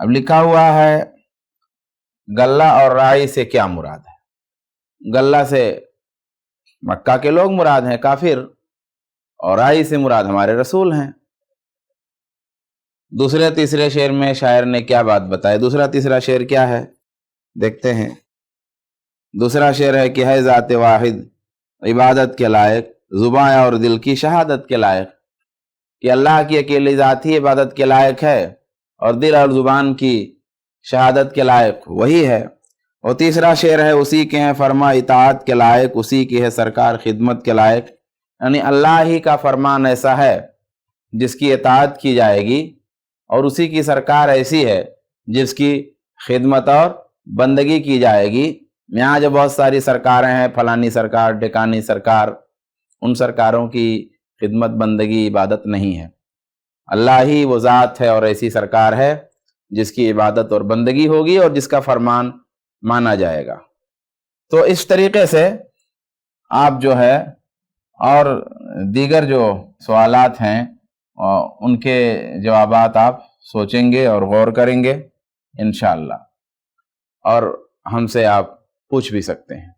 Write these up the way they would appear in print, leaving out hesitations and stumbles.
اب لکھا ہوا ہے گلہ اور رائی سے کیا مراد ہے؟ گلہ سے مکہ کے لوگ مراد ہیں کافر، اور رائی سے مراد ہمارے رسول ہیں۔ دوسرے تیسرے شعر میں شاعر نے کیا بات بتائی؟ دوسرا تیسرا شعر کیا ہے دیکھتے ہیں۔ دوسرا شعر ہے کہ ہے ذات واحد عبادت کے لائق، زباں اور دل کی شہادت کے لائق، کہ اللہ کی اکیلی ذات ہی عبادت کے لائق ہے اور دل اور زبان کی شہادت کے لائق وہی ہے۔ اور تیسرا شعر ہے اسی کے ہیں فرما اطاعت کے لائق، اسی کی ہے سرکار خدمت کے لائق، یعنی اللہ ہی کا فرمان ایسا ہے جس کی اطاعت کی جائے گی، اور اسی کی سرکار ایسی ہے جس کی خدمت اور بندگی کی جائے گی۔ یہاں جو بہت ساری سرکاریں ہیں، فلانی سرکار، ڈکانی سرکار، ان سرکاروں کی خدمت بندگی عبادت نہیں ہے، اللہ ہی وہ ذات ہے اور ایسی سرکار ہے جس کی عبادت اور بندگی ہوگی اور جس کا فرمان مانا جائے گا۔ تو اس طریقے سے آپ جو ہے اور دیگر جو سوالات ہیں ان کے جوابات آپ سوچیں گے اور غور کریں گے انشاءاللہ، اور ہم سے آپ پوچھ بھی سکتے ہیں۔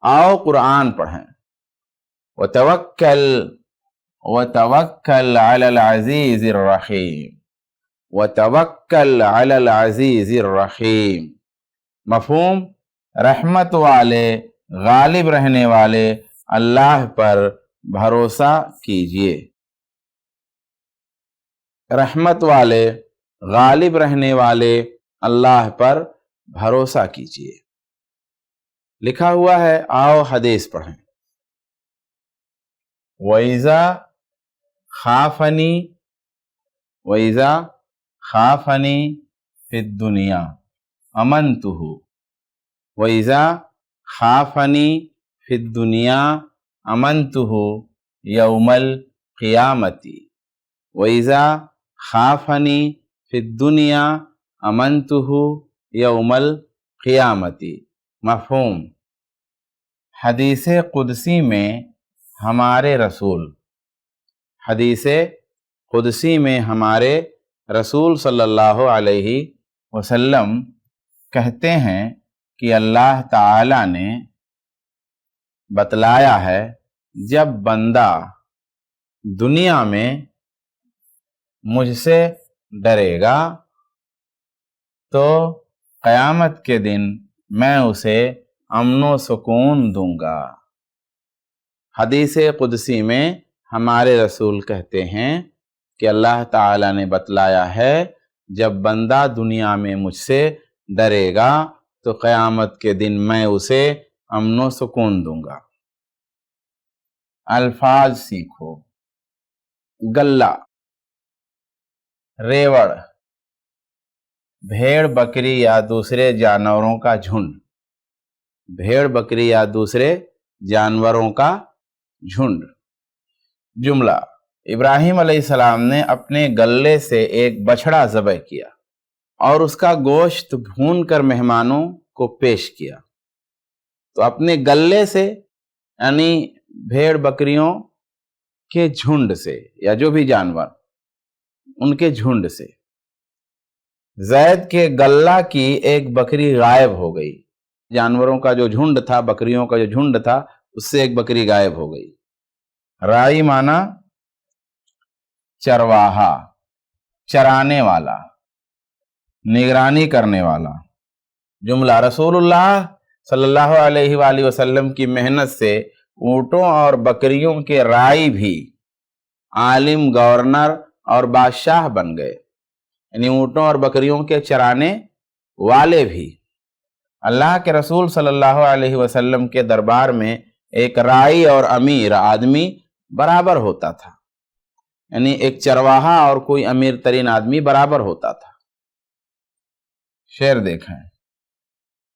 آؤ قرآن پڑھیں۔ وَتَوَكَّلْ عَلَى الْعَزِيزِ الرَّحِيمِ، وَتَوَكَّلْ عَلَى الْعَزِيزِ الرَّحِيمِ۔ مفہوم؟ رحمت والے، غالب رہنے والے اللہ پر بھروسہ کیجئے۔ رحمت والے، غالب رہنے والے اللہ پر بھروسہ کیجئے۔ لکھا ہوا ہے، آؤ حدیث پڑھیں۔ وَإِذَا خَافَنِي فِي الدُّنْيَا أَمَنْتُهُ، وَإِذَا خَافَنِي فِي الدُّنْيَا أَمَنْتُهُ يَوْمَ الْقِيَامَةِ، وَإِذَا خَافَنِي فِي الدُّنْيَا أَمَنْتُهُ يَوْمَ الْقِيَامَةِ۔ مفہوم؟ حدیث قدسی میں ہمارے رسول صلی اللہ علیہ وسلم کہتے ہیں کہ اللہ تعالی نے بتلایا ہے جب بندہ دنیا میں مجھ سے ڈرے گا تو قیامت کے دن میں اسے امن و سکون دوں گا۔ حدیث قدسی میں ہمارے رسول کہتے ہیں کہ اللہ تعالی نے بتلایا ہے جب بندہ دنیا میں مجھ سے ڈرے گا تو قیامت کے دن میں اسے امن و سکون دوں گا۔ الفاظ سیکھو۔ گلہ، ریوڑ، بھیڑ بکری یا دوسرے جانوروں کا جھنڈ، بھیڑ بکری یا دوسرے جانوروں کا جھنڈ۔ جملہ، ابراہیم علیہ السلام نے اپنے گلے سے ایک بچھڑا ذبح کیا اور اس کا گوشت بھون کر مہمانوں کو پیش کیا۔ تو اپنے گلے سے یعنی بھیڑ بکریوں کے جھنڈ سے یا جو بھی جانور ان کے جھنڈ سے۔ زید کے گلہ کی ایک بکری غائب ہو گئی، جانوروں کا جو جھنڈ تھا، بکریوں کا جو جھنڈ تھا، اس سے ایک بکری غائب ہو گئی۔ رائی معنی چرواہا، چرانے والا، نگرانی کرنے والا۔ جملہ، رسول اللہ صلی اللہ علیہ وآلہ وسلم کی محنت سے اونٹوں اور بکریوں کے رائی بھی عالم، گورنر اور بادشاہ بن گئے، یعنی اونٹوں اور بکریوں کے چرانے والے بھی۔ اللہ کے رسول صلی اللہ علیہ وسلم کے دربار میں ایک رائی اور امیر آدمی برابر ہوتا تھا، یعنی ایک چرواہا اور کوئی امیر ترین آدمی برابر ہوتا تھا۔ شعر دیکھیں۔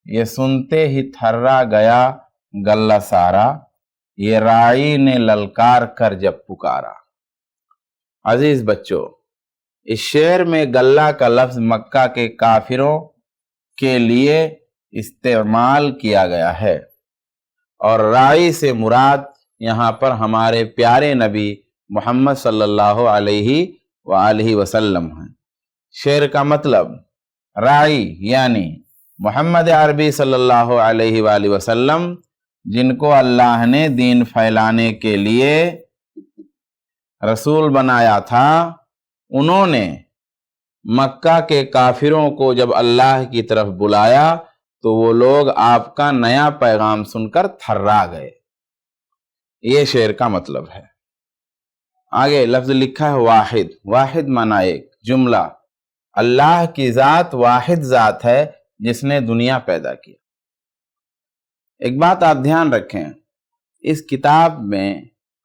یہ سنتے ہی تھرا گیا گلہ سارا، یہ رائی نے للکار کر جب پکارا۔ عزیز بچوں، اس شعر میں گلہ کا لفظ مکہ کے کافروں کے لیے استعمال کیا گیا ہے، اور رائی سے مراد یہاں پر ہمارے پیارے نبی محمد صلی اللہ علیہ وآلہ وسلم ہیں۔ شعر کا مطلب، رائی یعنی محمد عربی صلی اللہ علیہ وآلہ وسلم، جن کو اللہ نے دین پھیلانے کے لیے رسول بنایا تھا، انہوں نے مکہ کے کافروں کو جب اللہ کی طرف بلایا تو وہ لوگ آپ کا نیا پیغام سن کر تھرا گئے۔ یہ شعر کا مطلب ہے۔ آگے لفظ لکھا ہے واحد، واحد معنی ایک، جملہ اللہ کی ذات واحد ذات ہے جس نے دنیا پیدا کی۔ ایک بات آپ دھیان رکھیں، اس کتاب میں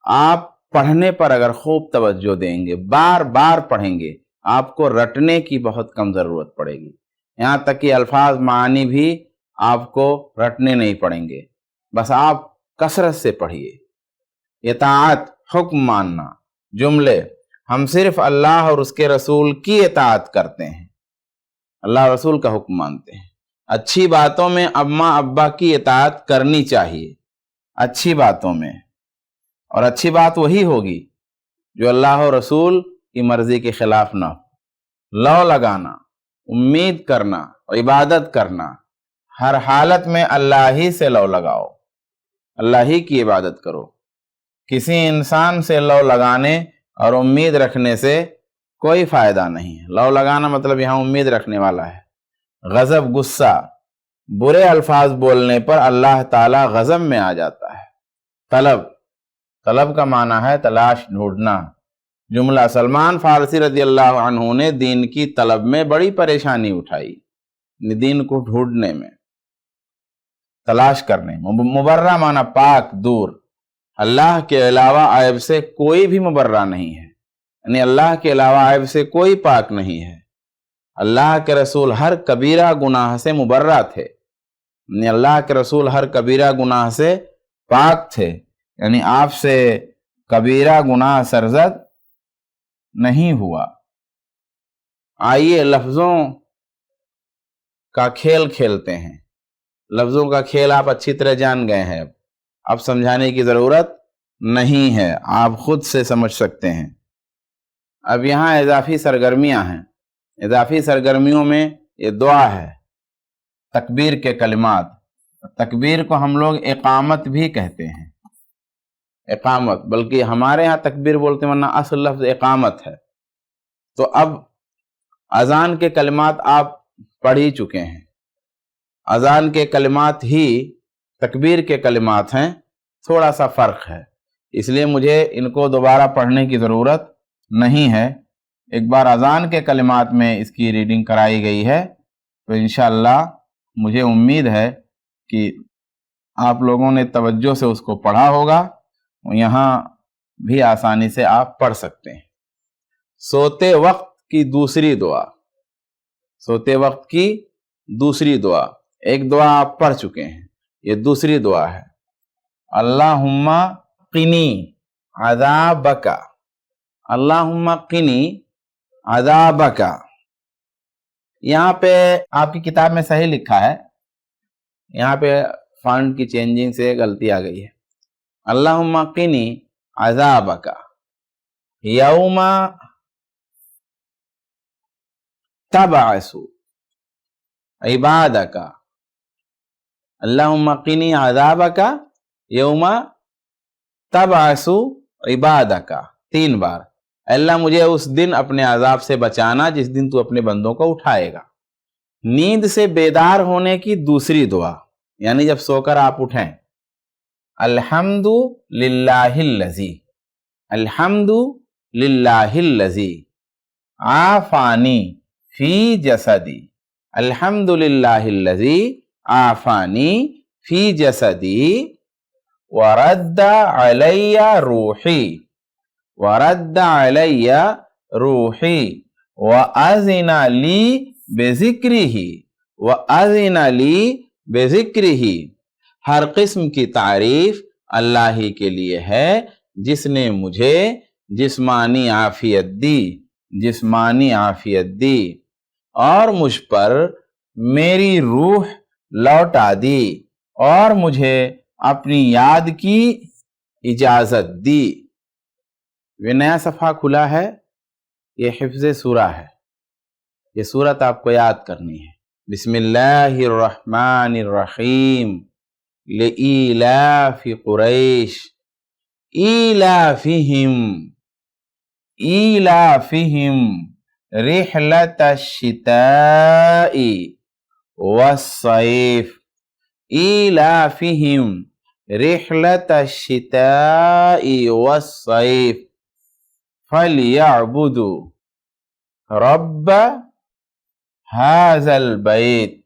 آپ پڑھنے پر اگر خوب توجہ دیں گے، بار بار پڑھیں گے، آپ کو رٹنے کی بہت کم ضرورت پڑے گی، یہاں تک کہ الفاظ معانی بھی آپ کو رٹنے نہیں پڑیں گے، بس آپ کثرت سے پڑھیے۔ اطاعت حکم ماننا، جملے ہم صرف اللہ اور اس کے رسول کی اطاعت کرتے ہیں، اللہ رسول کا حکم مانتے ہیں۔ اچھی باتوں میں اماں ابا کی اطاعت کرنی چاہیے، اچھی باتوں میں، اور اچھی بات وہی ہوگی جو اللہ اور رسول کی مرضی کے خلاف نہ ہو۔ لو لگانا، امید کرنا، عبادت کرنا، ہر حالت میں اللہ ہی سے لو لگاؤ، اللہ ہی کی عبادت کرو۔ کسی انسان سے لو لگانے اور امید رکھنے سے کوئی فائدہ نہیں ہے۔ لو لگانا مطلب یہاں امید رکھنے والا ہے۔ غضب، غصہ، برے الفاظ بولنے پر اللہ تعالی غضب میں آ جاتا ہے۔ طلب، طلب کا معنی ہے تلاش، ڈھونڈنا، جملہ سلمان فارسی رضی اللہ عنہ نے دین کی طلب میں بڑی پریشانی اٹھائی، دین کو ڈھونڈنے میں، تلاش کرنے۔ مبرہ معنی پاک، دور، اللہ کے علاوہ عیب سے کوئی بھی مبرہ نہیں ہے، یعنی اللہ کے علاوہ عیب سے کوئی پاک نہیں ہے۔ اللہ کے رسول ہر کبیرہ گناہ سے مبرہ تھے، یعنی اللہ کے رسول ہر کبیرہ گناہ سے پاک تھے، یعنی آپ سے کبیرہ گناہ سرزد نہیں ہوا۔ آئیے لفظوں کا کھیل کھیلتے ہیں۔ لفظوں کا کھیل آپ اچھی طرح جان گئے ہیں، اب سمجھانے کی ضرورت نہیں ہے، آپ خود سے سمجھ سکتے ہیں۔ اب یہاں اضافی سرگرمیاں ہیں۔ اضافی سرگرمیوں میں یہ دعا ہے، تکبیر کے کلمات۔ تکبیر کو ہم لوگ اقامت بھی کہتے ہیں، اقامت، بلکہ ہمارے ہاں تکبیر بولتے ہیں، ورنہ اصل لفظ اقامت ہے۔ تو اب اذان کے کلمات آپ پڑھ ہی چکے ہیں، اذان کے کلمات ہی تکبیر کے کلمات ہیں، تھوڑا سا فرق ہے، اس لیے مجھے ان کو دوبارہ پڑھنے کی ضرورت نہیں ہے۔ ایک بار اذان کے کلمات میں اس کی ریڈنگ کرائی گئی ہے، تو انشاءاللہ مجھے امید ہے کہ آپ لوگوں نے توجہ سے اس کو پڑھا ہوگا، یہاں بھی آسانی سے آپ پڑھ سکتے ہیں۔ سوتے وقت کی دوسری دعا، سوتے وقت کی دوسری دعا، ایک دعا آپ پڑھ چکے ہیں، یہ دوسری دعا ہے، اللہم قنی عذابک، اللہم قنی عذابک۔ یہاں پہ آپ کی کتاب میں صحیح لکھا ہے، یہاں پہ فونٹ کی چینجنگ سے غلطی آ گئی ہے۔ اللہم قنی عذابک یوم تبعث عبادک، اللہم قنی عذابک یوم تبعث عبادک، 3 بار۔ اللہ مجھے اس دن اپنے عذاب سے بچانا جس دن تو اپنے بندوں کو اٹھائے گا۔ نیند سے بیدار ہونے کی دوسری دعا، یعنی جب سو کر آپ اٹھیں، الحمد للہ الذی، الحمد للہ الذی عافانی فی جسدی، الحمد للہ الذی عافانی فی جسدی ورد علی روحی، ورد علی روحی وَأَذِنَ لِي بِذِكْرِهِ وَأَذِنَ لِي بِذِكْرِهِ۔ ہر قسم کی تعریف اللہ ہی کے لیے ہے جس نے مجھے جسمانی عافیت دی، جسمانی عافیت دی، اور مجھ پر میری روح لوٹا دی، اور مجھے اپنی یاد کی اجازت دی۔ یہ نیا صفحہ کھلا ہے، یہ حفظ سورہ ہے، یہ صورت آپ کو یاد کرنی ہے. بسم اللہ الرحمن الرحیم. لإیلاف قریش ایلافہم رحلۃ الشتاء والصیف. ایلافہم رحلۃ الشتاء والصیف فلیعبدوا رب هذا البيت.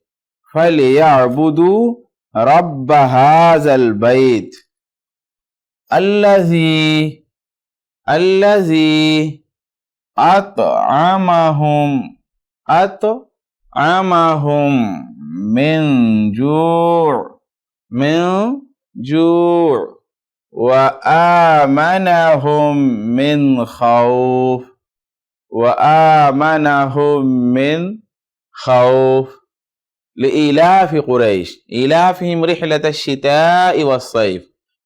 فليعبدوا رب هذا البيت الذي أطعمهم من جوع وآمنهم من خوف. لإيلاف قريش إيلافهم رحلة الشتاء والصيف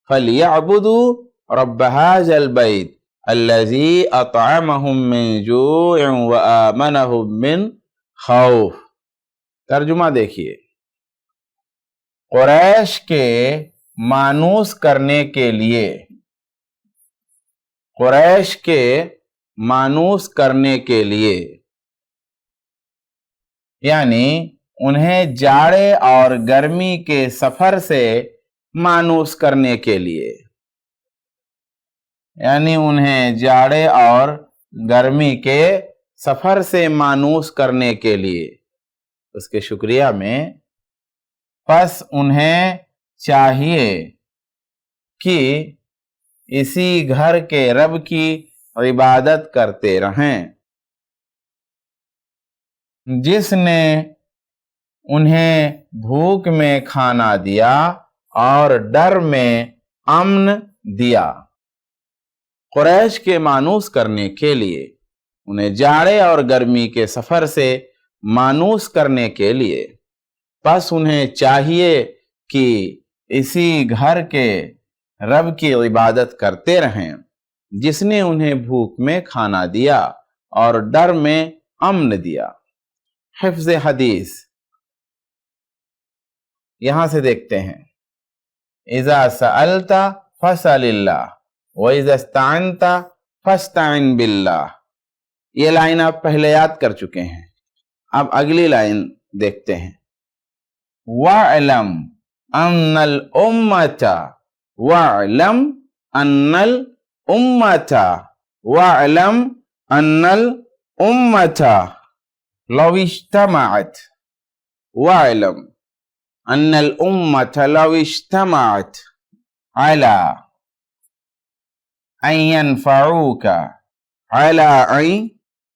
فليعبدوا رب هذا البيت الذي أطعمهم من جوع وآمنهم من خوف. ترجمہ دیکھیے. قریش کے مانوس کرنے کے لیے، قریش کے مانوس کرنے کے لیے یعنی انہیں جاڑے اور گرمی کے سفر سے مانوس کرنے کے لیے، یعنی انہیں جاڑے اور گرمی کے سفر سے مانوس کرنے کے لیے، اس کے شکریہ میں پس انہیں چاہیے کہ اسی گھر کے رب کی عبادت کرتے رہیں جس نے انہیں بھوک میں کھانا دیا اور ڈر میں امن دیا. قریش کے مانوس کرنے کے لیے، انہیں جاڑے اور گرمی کے سفر سے مانوس کرنے کے لیے، پس انہیں چاہیے کہ اسی گھر کے رب کی عبادت کرتے رہیں جس نے انہیں بھوک میں کھانا دیا اور ڈر میں امن دیا. حفظ حدیث یہاں سے دیکھتے ہیں. اذا سألت فاسأل اللہ وَإِذَا اسْتَعَنْتَ فَاسْتَعِنْ بِاللَّهِ. یہ لائن آپ پہلے یاد کر چکے ہیں. اب اگلی لائن دیکھتے ہیں. وَاعْلَمْ أَنَّ الْأُمَّةَ وَاعْلَمْ أَنَّ الْأُمَّةَ وَاعْلَمْ أَنَّ الْأُمَّةَ لَوْ اجْتَمَعَتْ وَاعْلَمْ أَنَّ الْأُمَّةَ لَوْ اجْتَمَعَتْ عَلَى أَن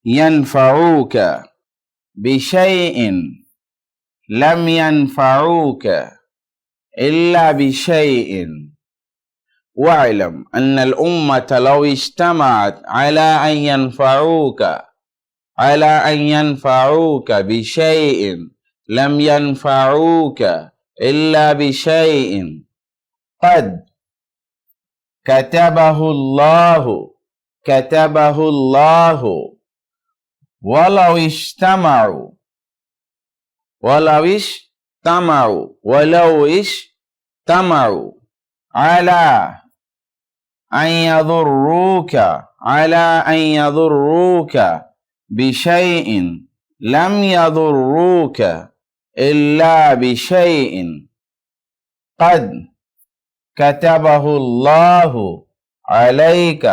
يَنْفَعُوكَ بِشَيْءٍ لَمْ يَنْفَعُوكَ إِلَّا بِشَيْءٍ. وَاعْلَمْ أَنَّ الْأُمَّةَ لَوْ اجْتَمَعَتْ عَلَى أَن يَنْفَعُوكَ بِشَيْءٍ لَمْ يَنْفَعُوكَ إِلَّا بِشَيْءٍ قَدْ كَتَبَهُ اللَّهُ وَلَوْ اجْتَمَعُوا عَلَى أَن يَضُرُّوكَ بِشَيْءٍ لَمْ يَضُرُّوكَ إِلَّا بِشَيْءٍ قَدْ كَتَبَهُ اللَّهُ عَلَيْكَ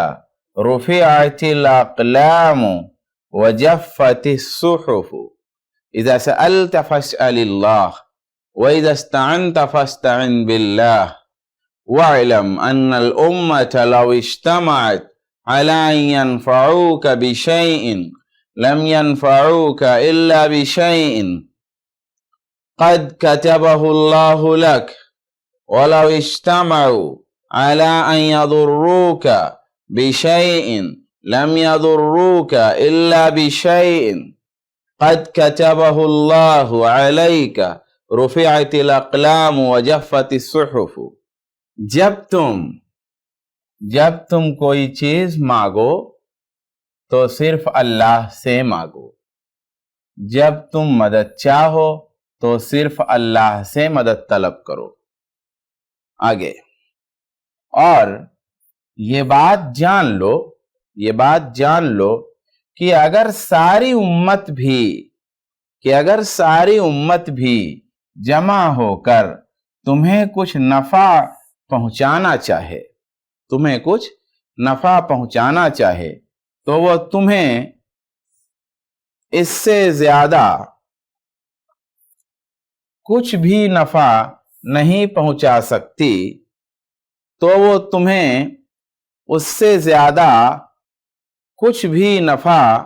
رُفِعَتِ الْأَقْلَامُ وَجَفَّتِ الصُّحُفُ. إِذَا سَأَلْتَ فَاسْأَلِ اللَّهَ وَإِذَا اسْتَعَنْتَ فَاسْتَعِنْ بِاللَّهِ. وَاعْلَمْ أَنَّ الْأُمَّةَ لَوْ اجْتَمَعَتْ عَلَى أَن يَنْفَعُوكَ بِشَيْءٍ لَمْ يَنْفَعُوكَ إِلَّا بِشَيْءٍ قَدْ كَتَبَهُ اللَّهُ لَكَ وَلَوْ اجْتَمَعُوا عَلَى أَن يَضُرُّوكَ بِشَيْءٍ لَمْ يَضُرُّوكَ إِلَّا بِشَيْءٍ قَدْ كَتَبَهُ اللَّهُ عَلَيْكَ رُفِعَتِ الْأَقْلَامُ وَجَفَّتِ الصُّحُفُ. جب تم کوئی چیز مانگو تو صرف اللہ سے مانگو. جب تم مدد چاہو تو صرف اللہ سے مدد طلب کرو. آگے، اور یہ بات جان لو کہ اگر ساری امت بھی جمع ہو کر تمہیں کچھ نفع پہنچانا چاہے تو وہ تمہیں اس سے زیادہ کچھ بھی نفع نہیں پہنچا سکتی، تو وہ تمہیں اس سے زیادہ کچھ بھی نفع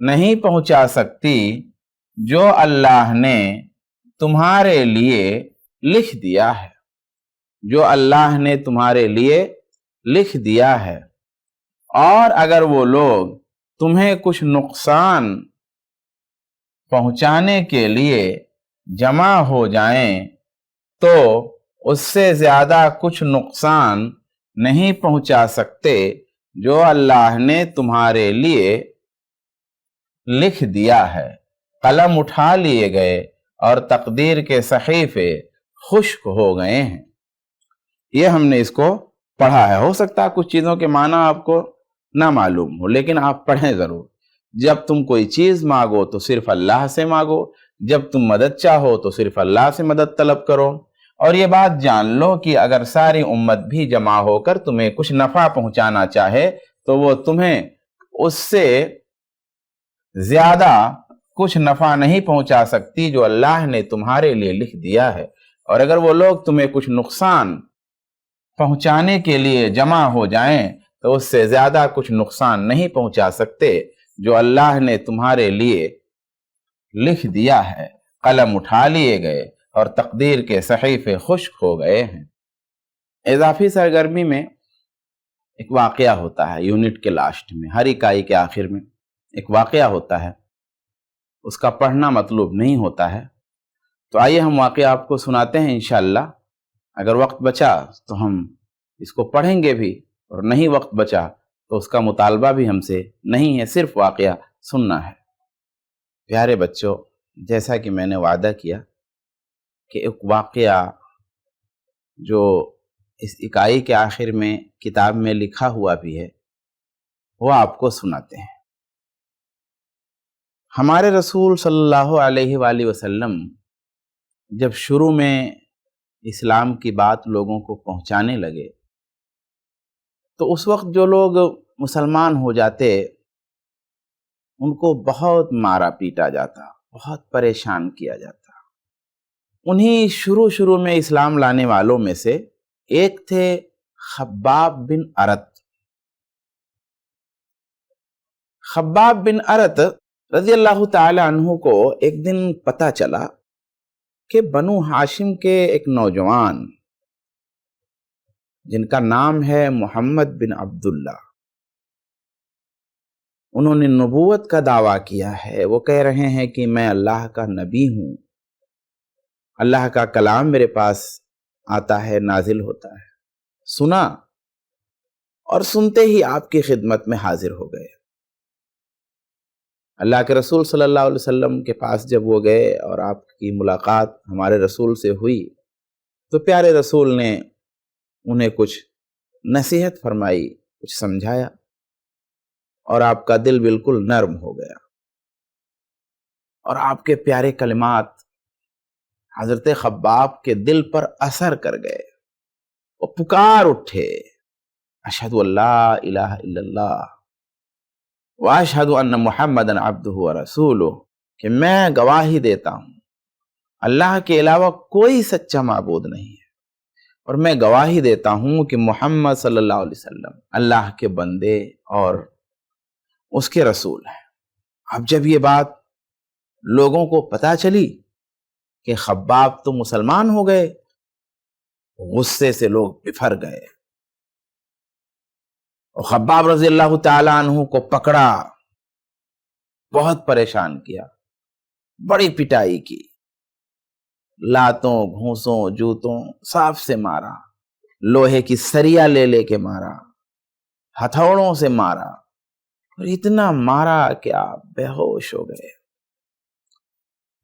نہیں پہنچا سکتی جو اللہ نے تمہارے لیے لکھ دیا ہے. اور اگر وہ لوگ تمہیں کچھ نقصان پہنچانے کے لیے جمع ہو جائیں تو اس سے زیادہ کچھ نقصان نہیں پہنچا سکتے جو اللہ نے تمہارے لیے لکھ دیا ہے. قلم اٹھا لیے گئے اور تقدیر کے صحیفے خشک ہو گئے ہیں. یہ ہم نے اس کو پڑھا ہے. ہو سکتا ہے کچھ چیزوں کے معنی آپ کو نہ معلوم ہو، لیکن آپ پڑھیں ضرور. جب تم کوئی چیز مانگو تو صرف اللہ سے مانگو، جب تم مدد چاہو تو صرف اللہ سے مدد طلب کرو. اور یہ بات جان لو کہ اگر ساری امت بھی جمع ہو کر تمہیں کچھ نفع پہنچانا چاہے تو وہ تمہیں اس سے زیادہ کچھ نفع نہیں پہنچا سکتی جو اللہ نے تمہارے لیے لکھ دیا ہے. اور اگر وہ لوگ تمہیں کچھ نقصان پہنچانے کے لیے جمع ہو جائیں تو اس سے زیادہ کچھ نقصان نہیں پہنچا سکتے جو اللہ نے تمہارے لیے لکھ دیا ہے. قلم اٹھا لیے گئے اور تقدیر کے صحیفے خشک ہو گئے ہیں. اضافی سرگرمی میں ایک واقعہ ہوتا ہے. یونٹ کے لاسٹ میں، ہر اکائی کے آخر میں ایک واقعہ ہوتا ہے. اس کا پڑھنا مطلوب نہیں ہوتا ہے. تو آئیے ہم واقعہ آپ کو سناتے ہیں انشاءاللہ. اگر وقت بچا تو ہم اس کو پڑھیں گے بھی، اور نہیں وقت بچا تو اس کا مطالبہ بھی ہم سے نہیں ہے، صرف واقعہ سننا ہے. پیارے بچوں، جیسا کہ میں نے وعدہ کیا کہ ایک واقعہ جو اس اکائی کے آخر میں کتاب میں لکھا ہوا بھی ہے وہ آپ کو سناتے ہیں. ہمارے رسول صلی اللہ علیہ وآلہ وسلم جب شروع میں اسلام کی بات لوگوں کو پہنچانے لگے تو اس وقت جو لوگ مسلمان ہو جاتے ان کو بہت مارا پیٹا جاتا، بہت پریشان کیا جاتا. انہی شروع میں اسلام لانے والوں میں سے ایک تھے خباب بن ارت. خباب بن ارت رضی اللہ تعالی عنہ کو ایک دن پتہ چلا کہ بنو ہاشم کے ایک نوجوان جن کا نام ہے محمد بن عبداللہ، انہوں نے نبوت کا دعویٰ کیا ہے. وہ کہہ رہے ہیں کہ میں اللہ کا نبی ہوں، اللہ کا کلام میرے پاس آتا ہے، نازل ہوتا ہے. سنا اور سنتے ہی آپ کی خدمت میں حاضر ہو گئے. اللہ کے رسول صلی اللہ علیہ وسلم کے پاس جب وہ گئے اور آپ کی ملاقات ہمارے رسول سے ہوئی تو پیارے رسول نے انہیں کچھ نصیحت فرمائی، کچھ سمجھایا، اور آپ کا دل بالکل نرم ہو گیا. اور آپ کے پیارے کلمات حضرت خباب کے دل پر اثر کر گئے. وہ پکار اٹھے، اشہد ان لا الہ الا اللہ واشہد ان محمدً عبدہ ورسولہ، کہ میں گواہی دیتا ہوں اللہ کے علاوہ کوئی سچا معبود نہیں ہے، اور میں گواہی دیتا ہوں کہ محمد صلی اللہ علیہ وسلم اللہ کے بندے اور اس کے رسول ہیں. اب جب یہ بات لوگوں کو پتہ چلی کہ خباب تو مسلمان ہو گئے، غصے سے لوگ بفر گئے اور خباب رضی اللہ تعالی عنہ کو پکڑا، بہت پریشان کیا، بڑی پٹائی کی، لاتوں گھونسوں جوتوں صاف سے مارا، لوہے کی سریا لے کے مارا، ہتھوڑوں سے مارا، اور اتنا مارا کہ آپ بے ہوش ہو گئے.